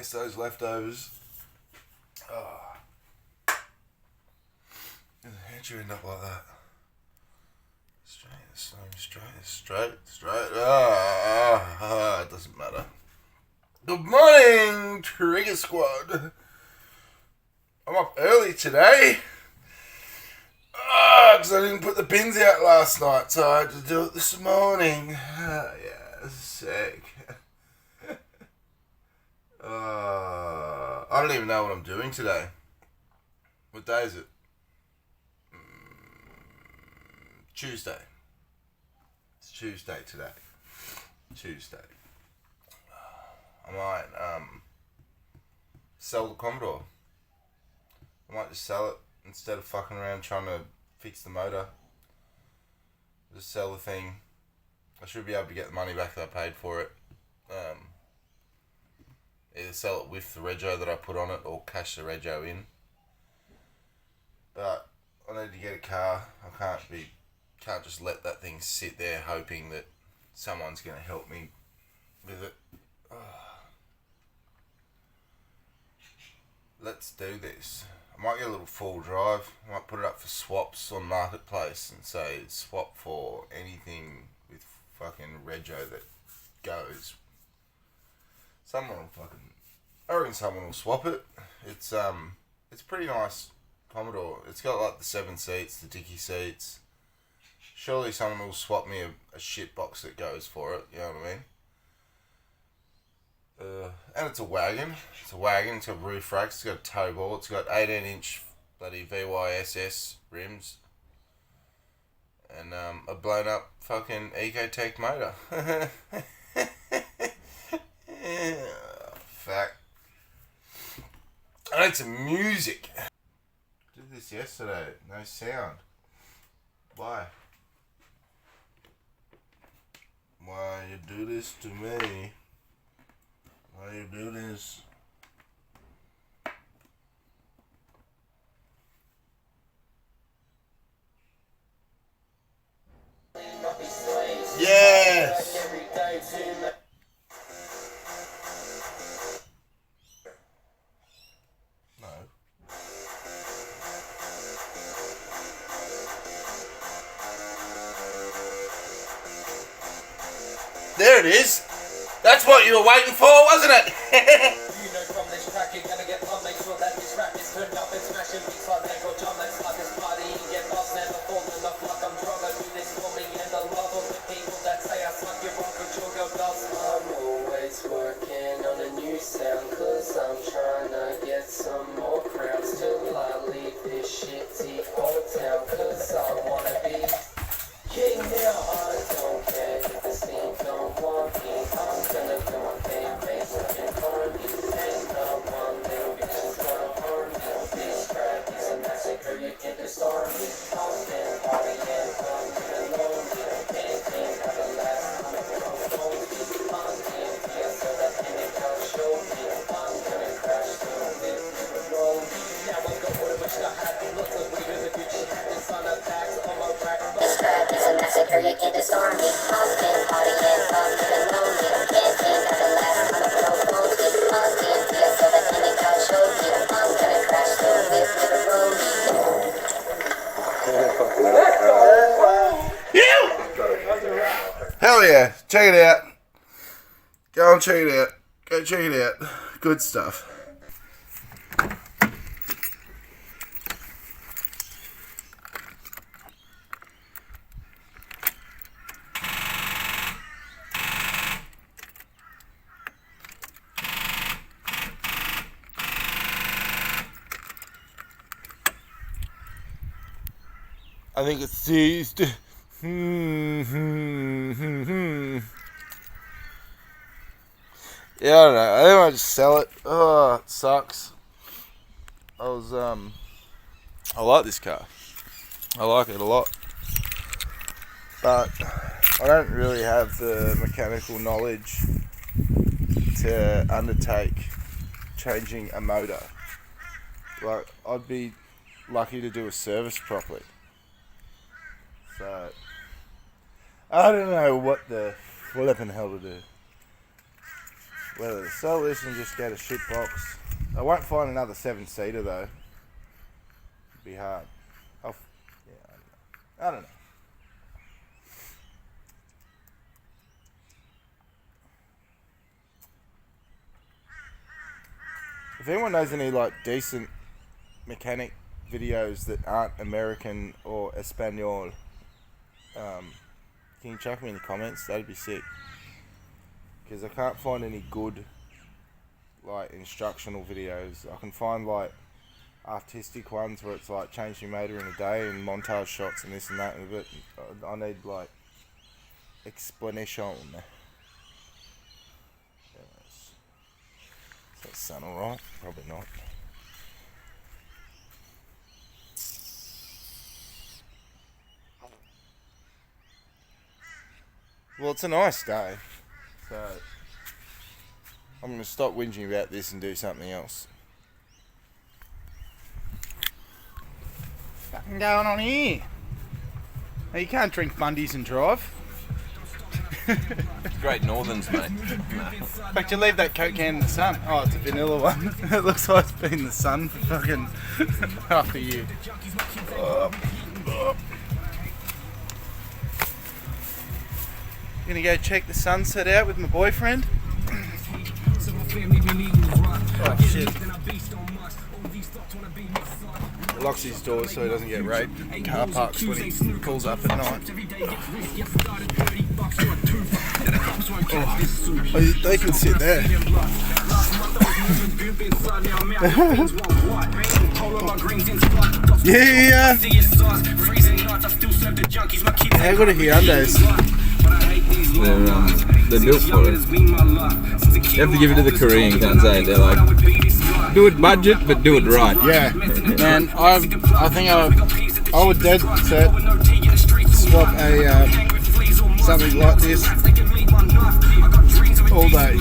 miss those leftovers. Oh. How'd you end up like that? Straight. It doesn't matter. Good morning, Trigger Squad. I'm up early today. Because I didn't put the bins out last night, so I had to do it this morning. Yeah, sick. I don't even know what I'm doing today. What day is it? Tuesday. It's Tuesday today. Tuesday. I might sell the Commodore. I might just sell it instead of fucking around trying to fix the motor. Just sell the thing. I should be able to get the money back that I paid for it. Either sell it with the rego that I put on it or cash the rego in. But I need to get a car. I can't just let that thing sit there hoping that someone's going to help me with it. Let's do this. I might get a little full drive. I might put it up for swaps on Marketplace and say swap for anything with fucking rego that goes. I reckon someone will swap it. It's pretty nice Commodore. It's got like the 7 seats, the dicky seats. Surely someone will swap me a shit box that goes for it, you know what I mean? And it's a wagon. It's got roof racks, it's got a tow ball, it's got 18-inch bloody VYSS rims. And a blown up fucking Ecotech motor. Fuck. I need some music. I did this yesterday, no sound. Why? Why you do this to me? Why you do this? Yes! No. There it is! That's what you were waiting for, wasn't it? You know from this track you're gonna get fun. Make sure that this rap is turned up and smashing beats like Lego John. Let's start this party and get lost. Never fall enough like I'm drunk. I do this for me and the love of the people that say I suck your rock but you'll go dust. I'm always working on a new sound, cause I'm trying to get some more crowds till I leave this shitty old town, cause I wanna be king now. I don't care if the scene don't want me. I'm gonna do my thing, make something for me. And no one little bitch is gonna harm me. This track is a massacre, you can't disarm me. I've been partying, I'm getting lonely. Anything for the last time it won't hold me. I'm getting here so that any can show me. I'm gonna crash through this river road. Now I'm going to wish I had lots of weed in the Gucci hat and sun attacks on my rack. This track is a massacre, you can't disarm me. I've been partying, I'm getting lonely. Can't think of the last time I broke mostly. I'm getting here so that any can show me. I'm gonna crash through this river road. Hell yeah, check it out. Go and check it out. Go check it out. Good stuff. I think it's seized. Yeah, I don't know. I think I just sell it. Oh, it sucks. I like this car. I like it a lot. But I don't really have the mechanical knowledge to undertake changing a motor. Like, I'd be lucky to do a service properly. So, I don't know what the flippin' hell to do. whether to sell this and just get a shit box. I won't find another 7-seater though. It'd be hard. I don't know. If anyone knows any like decent mechanic videos that aren't American or Espanol, can you chuck me in the comments? That'd be sick. Because I can't find any good like instructional videos. I can find like artistic ones where it's like change your motor in a day and montage shots and this and that, but I need like explanation. Is that sun alright? Probably not. Well, it's a nice day, so I'm going to stop whinging about this and do something else. What's fucking going on here? Now, you can't drink Bundies and drive. Great Northerns, mate. In fact, you leave that Coke can in the sun. Oh, it's a vanilla one. It looks like it's been in the sun for fucking half a year. Gonna go check the sunset out with my boyfriend. Oh shit. He locks his doors so he doesn't get raped in car parks when he pulls up at night. Oh, they can sit there. Yeah. How good are Hyundais? They're built for it. You have to give it to the Korean, can't say it. They're like, do it budget, but do it right. Yeah, man. I think I would dead set swap a something like this all day.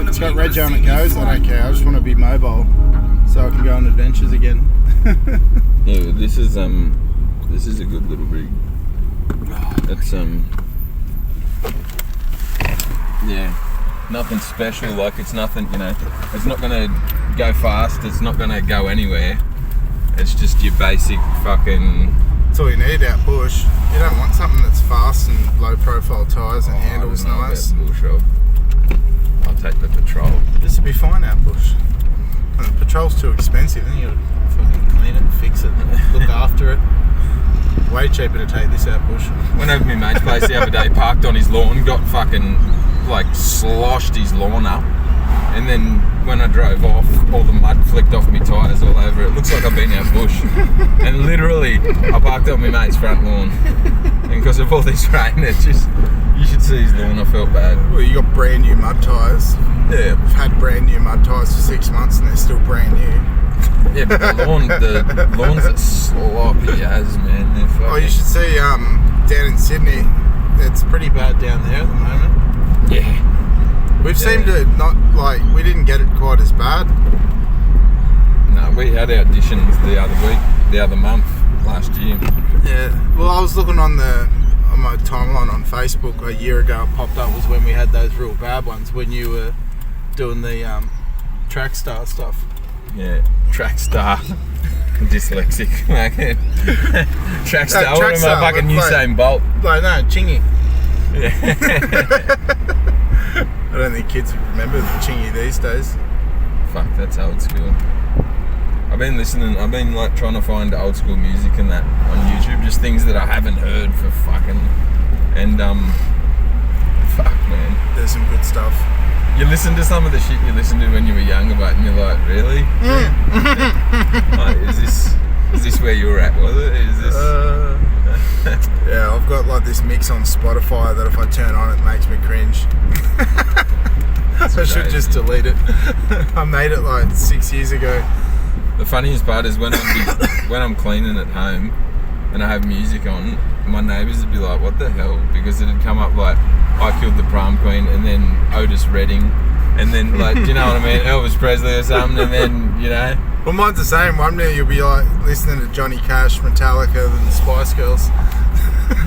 It's got reg on it goes. I don't care. I just want to be mobile so I can go on adventures again. Yeah, this is a good little rig. It's yeah, nothing special. Like it's nothing, you know. It's not gonna go fast. It's not gonna go anywhere. It's just your basic fucking. That's all you need out bush. You don't want something that's fast and low profile tyres and handles nice. I'll take the patrol. This would be fine out bush. And the patrol's too expensive, then you gotta fucking clean it and fix it and look after it. Way cheaper to take this out bush. Went over to my mate's place the other day, parked on his lawn, got fucking like sloshed his lawn up, and then when I drove off, all the mud flicked off my tyres all over it. Looks like I've been out bush. And literally, I parked on my mate's front lawn, and because of all this rain, it's just, you should see his lawn. I felt bad. Well, you got brand new mud tyres. Yeah, We've had brand new mud tyres for 6 months and they're still brand new. yeah, but the lawns are sloppy as, man. They're fucking... Oh, you should see down in Sydney, it's pretty bad down there at the moment. Yeah. We've seemed to not, like, we didn't get it quite as bad. No, we had auditions the other month, last year. Yeah, well, I was looking on my timeline on Facebook a year ago. It popped up was when we had those real bad ones, when you were doing the track star stuff. Yeah, track star. Dyslexic. Track star. Track What am I star, fucking like- Usain Bolt? Like, no, Chingy. Yeah. I don't think kids remember the Chingy these days. Fuck, that's old school. I've been like trying to find old school music and that on YouTube, just things that I haven't heard for fucking, and fuck, man. There's some good stuff. You listen to some of the shit you listened to when you were younger, but and you're like, really? Like, is this where you were at? Was it? Is this? Yeah, I've got like this mix on Spotify that if I turn on, it makes me cringe. I should just delete it. I made it like 6 years ago. The funniest part is when I'm cleaning at home and I have music on, my neighbours would be like, what the hell? Because it'd come up like, I Killed the Prom Queen, and then Otis Redding, and then like, do you know what I mean? Elvis Presley or something, and then, you know. Well, mine's the same. One minute you'll be like listening to Johnny Cash, Metallica, and the Spice Girls.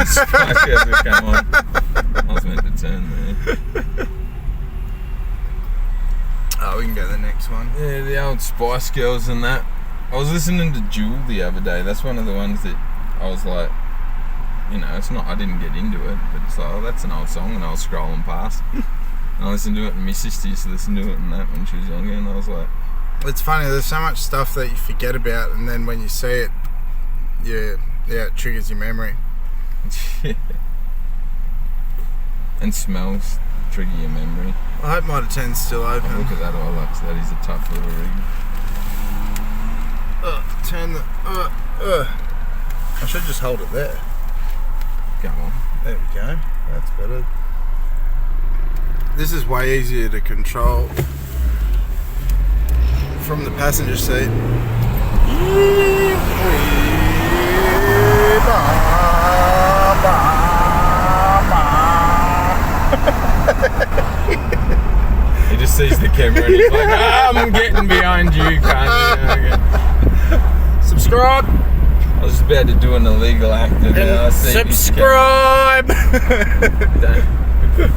Spice Girls would come on. I was meant to turn there. Oh, we can go to the next one. Yeah, the old Spice Girls and that. I was listening to Jewel the other day. That's one of the ones that I was like, you know, it's not, I didn't get into it, but it's like, oh, that's an old song, and I was scrolling past. And I listened to it, and my sister used to listen to it and that when she was younger, and I was like... It's funny, there's so much stuff that you forget about, and then when you see it, yeah, it triggers your memory. And smells trigger your memory. I hope Mitre 10's still open. Oh, look at that Hilux, that is a tough little rig. Turn the... I should just hold it there. Go on. There we go. That's better. This is way easier to control from the passenger seat. He just sees the camera and he's like, I'm getting behind you, cunt. Subscribe! I was about to do an illegal act and I see subscribe!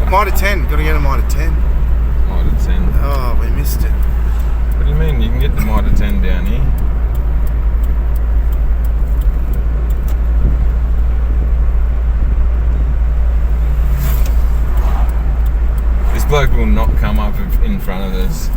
Mitre 10, gotta get a Mitre 10. Mitre 10. Oh, we missed it. What do you mean? You can get the Mitre 10 down here. This bloke will not come up in front of us.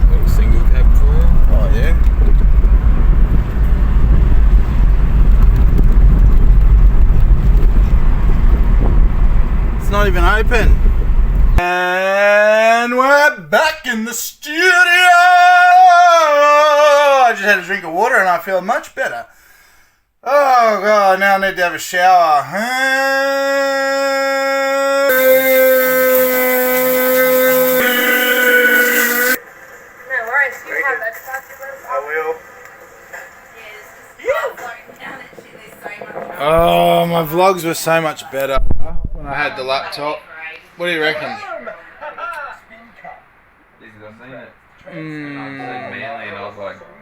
Little single cab for you. Oh, yeah. It's not even open. And we're back in the studio. I just had a drink of water and I feel much better. Oh god, now I need to have a shower. No worries, you have that stuff. I will. Oh. Oh, my vlogs were so much better when I had the laptop. What do you reckon?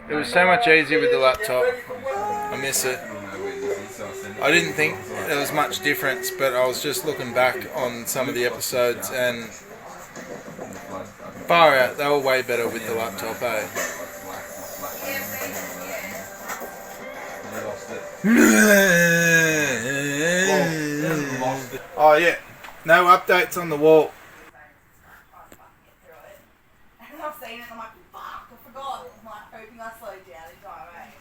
It was so much easier with the laptop. I miss it. I didn't think there was much difference, but I was just looking back on some of the episodes and far out, they were way better with the laptop, eh? Oh yeah, no updates on the wall. I've seen it and I'm like, fuck, I forgot. I'm like, hoping I slowed down in time, eh?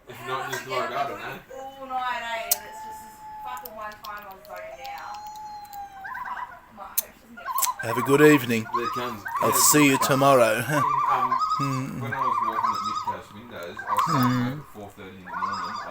If not, just log up, man. All night, eh? And it's just this fucking one time I was zoned out. I'm like, I hope she doesn't get fucked. Have a good evening. There it comes. I'll see you tomorrow. When I was working at Nick House Windows, I was